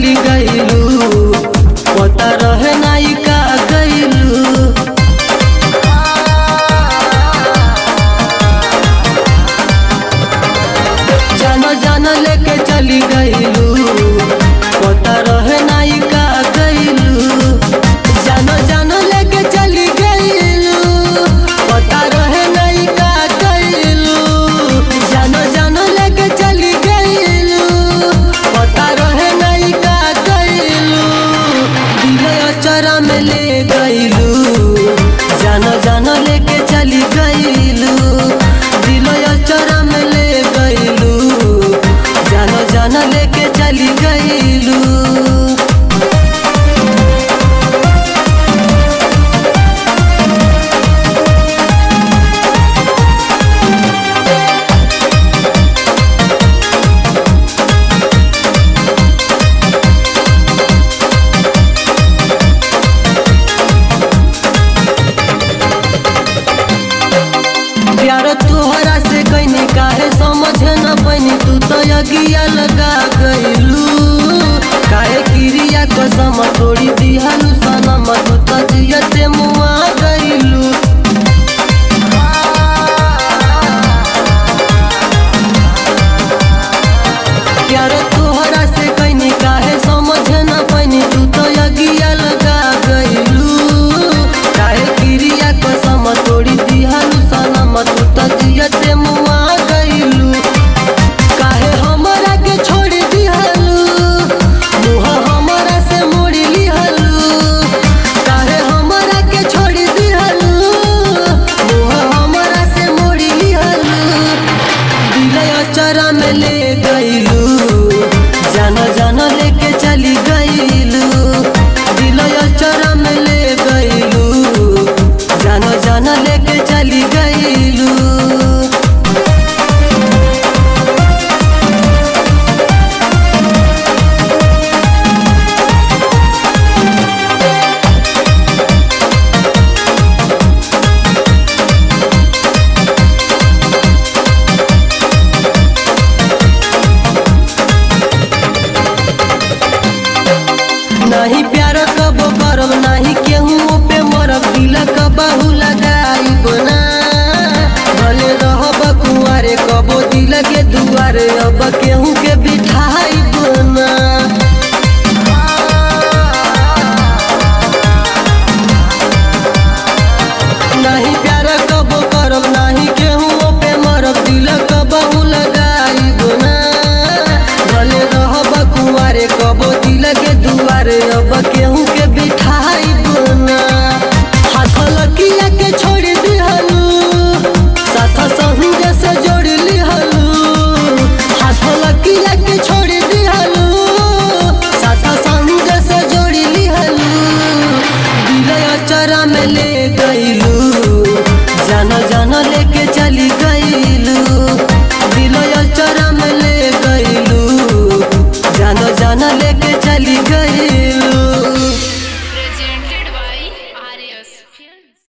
चली गईलू, पता रहे नाई का गईलू। जानो जानो लेके चली गईलू, पता रहे नाई का गईलू। जानो जानो लेके चली गईलू, पता रहे नाई का गईलू। जानो जानो लेके चली गईलू, पता रहे नाई का गईलू। दिल अचरा में ले गईलू, जानो जानो लेके चली गईलू। दिल अचरा में ले गईलू, जानो जानो लेके चली गईलू। प्यार तोहरा से कहीं काहे समझ न पैनी, तू तो अगिया लगा गईलू। काहे क्रिया कसम तोड़ी दिहलू सनम, तू तो जियते मुआ गईलू। प्यार तोहरा से कहीं काहे समझ न पैनी, तू तो अगिया लगा गईलू। काहे क्रिया कसम तोड़ी दिहलू सनम, तू तो जियते मुआ गईलू। काहे हमरा के छोड़ दिहलू, मुँह हमरा से मोड़ लिहलू। काहे हमरा के छोड़ दिहलू, मुँह हमरा से मोड़ लिहलू। दिल अचरा में ले गईलू, जानो जानो लेके चली गईलू। दिल अचरा में ले गईलू, जानो जानो लेके चली गईलू। नहीं प्यार कब करब, नहीं केहू पे मरब। तिलक बाहू लगाइब ना, भले रहब कुंवारे, कबो दिल के दुआरे अब के